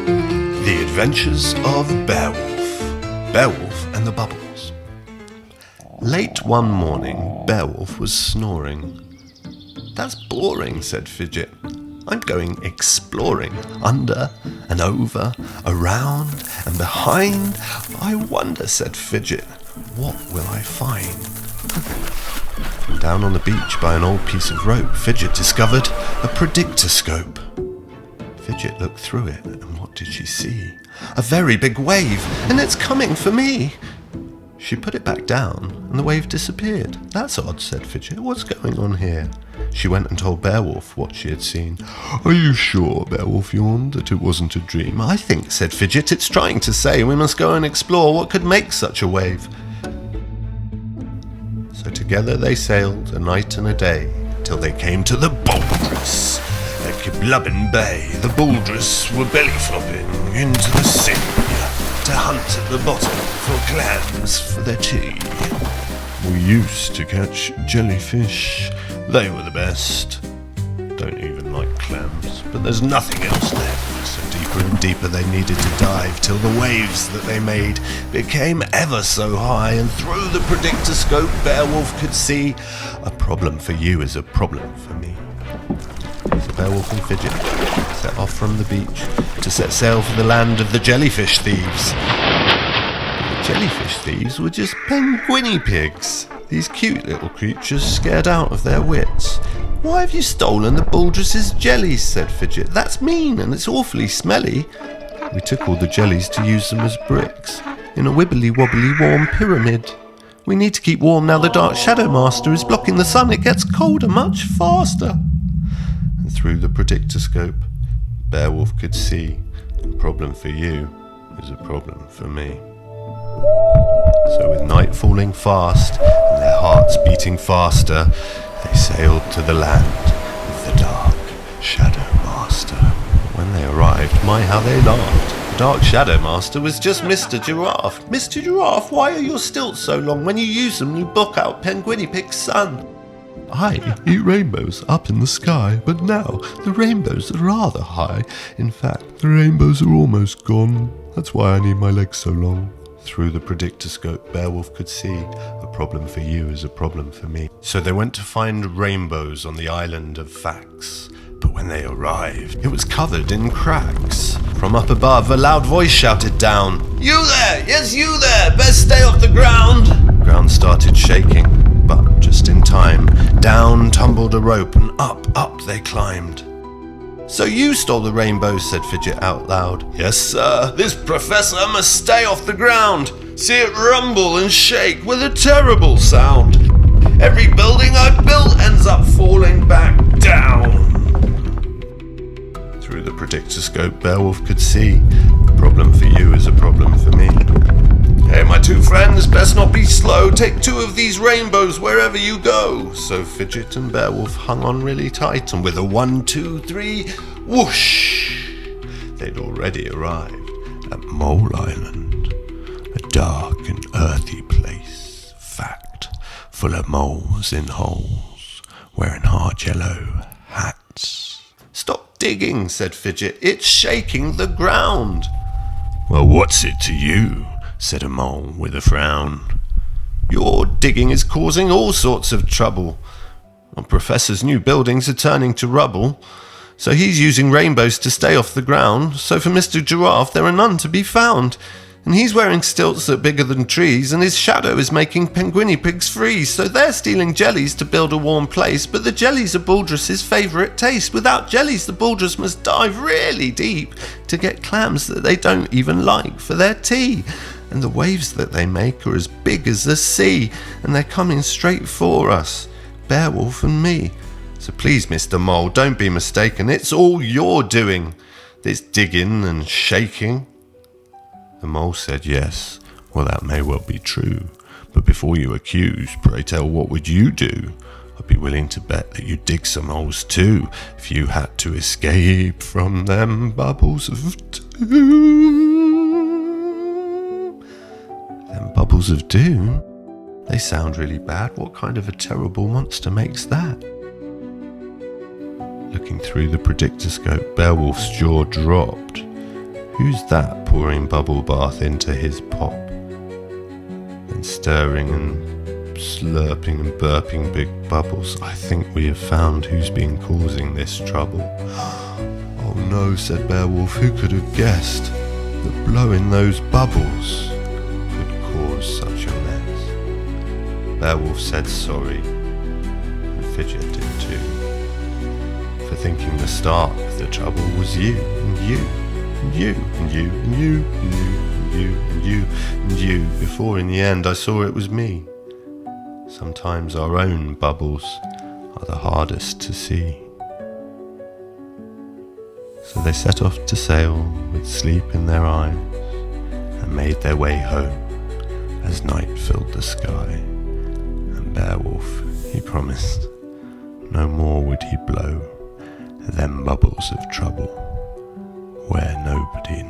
The Adventures of Bearwolf. Bearwolf and the Bubbles. Late one morning, Bearwolf was snoring. "That's boring," said Fidget. "I'm going exploring, under and over, around and behind. I wonder," said Fidget, "what will I find?" And down on the beach by an old piece of rope, Fidget discovered a predictoscope. Fidget looked through it, and what did she see? A very big wave, and it's coming for me. She put it back down, and the wave disappeared. "That's odd," said Fidget. "What's going on here?" She went and told Bearwolf what she had seen. "Are you sure," Bearwolf yawned, "that it wasn't a dream?" "I think," said Fidget, "it's trying to say we must go and explore what could make such a wave." So together they sailed a night and a day, till they came to the Bouldress at Kiblubbin Bay. The Bouldress were belly-flopping into the sea to hunt at the bottom for clams for their tea. "We used to catch jellyfish. They were the best. Don't even like clams, but there's nothing else left." So deeper and deeper they needed to dive, till the waves that they made became ever so high, and through the predictoscope Bearwolf could see, "A problem for you is a problem for me." So Bearwolf and Fidget set off from the beach to set sail for the land of the jellyfish thieves. The jellyfish thieves were just penguiny pigs, these cute little creatures scared out of their wits. "Why have you stolen the Bouldress's jellies?" said Fidget. "That's mean, and it's awfully smelly." "We took all the jellies to use them as bricks, in a wibbly-wobbly warm pyramid. We need to keep warm now the Dark Shadow Master is blocking the sun. It gets colder much faster." And through the predictoscope, Bearwolf could see, "A problem for you is a problem for me." So with night falling fast, and their hearts beating faster, they sailed to the land of the Dark Shadow Master. When they arrived, my how they laughed. The Dark Shadow Master was just Mr. Giraffe. "Mr. Giraffe, why are your stilts so long? When you use them, you block out Penguiny Pig's sun." "I eat rainbows up in the sky, but now the rainbows are rather high. In fact, the rainbows are almost gone. That's why I need my legs so long." Through the predictoscope, Bearwolf could see, "A problem for you is a problem for me." So they went to find rainbows on the island of Fax. But when they arrived, it was covered in cracks. From up above, a loud voice shouted down, "You there! Yes, you there! Best stay off the ground!" The ground started shaking, but just in time, down tumbled a rope, and up they climbed. "So you stole the rainbow," said Fidget out loud. "Yes, sir. This professor must stay off the ground. See it rumble and shake with a terrible sound. Every building I've built ends up falling back down." Through the predictoscope, Bearwolf could see, "A problem for you is a problem for me." "Hey, my two friends, best not be slow. Take two of these rainbows wherever you go." So Fidget and Bearwolf hung on really tight, and with a 1, 2, 3, whoosh, they'd already arrived at Mole Island, a dark and earthy place, fact, full of moles in holes, wearing hard yellow hats. "Stop digging," said Fidget. "It's shaking the ground." "Well, what's it to you?" said a mole with a frown. "Your digging is causing all sorts of trouble. Our professor's new buildings are turning to rubble, so he's using rainbows to stay off the ground. So for Mr. Giraffe there are none to be found. And he's wearing stilts that are bigger than trees, and his shadow is making penguiny pigs freeze. So they're stealing jellies to build a warm place, but the jellies are Bouldress's favourite taste. Without jellies, the Bouldress must dive really deep to get clams that they don't even like for their tea. And the waves that they make are as big as the sea, and they're coming straight for us, Bearwolf and me. So please, Mr. Mole, don't be mistaken. It's all you're doing, this digging and shaking." The mole said, "Yes, well that may well be true, but before you accuse, pray tell what would you do? I'd be willing to bet that you'd dig some holes too, if you had to escape from them bubbles of doom." Them bubbles of doom? They sound really bad. What kind of a terrible monster makes that? Looking through the predictoscope, Bearwolf's jaw dropped. Who's that pouring bubble bath into his pop? And stirring and slurping and burping big bubbles. I think we have found who's been causing this trouble. Oh no, said Bearwolf, who could have guessed that blowing those bubbles could cause such a mess? Bearwolf said sorry and fidgeted too, for thinking the start of the trouble was you and you and you and you and you and you and you and you and you, before in the end I saw it was me. Sometimes our own bubbles are the hardest to see. So they set off to sail with sleep in their eyes and made their way home as night filled the sky. And Bearwolf, he promised, no more would he blow them bubbles of trouble where nobody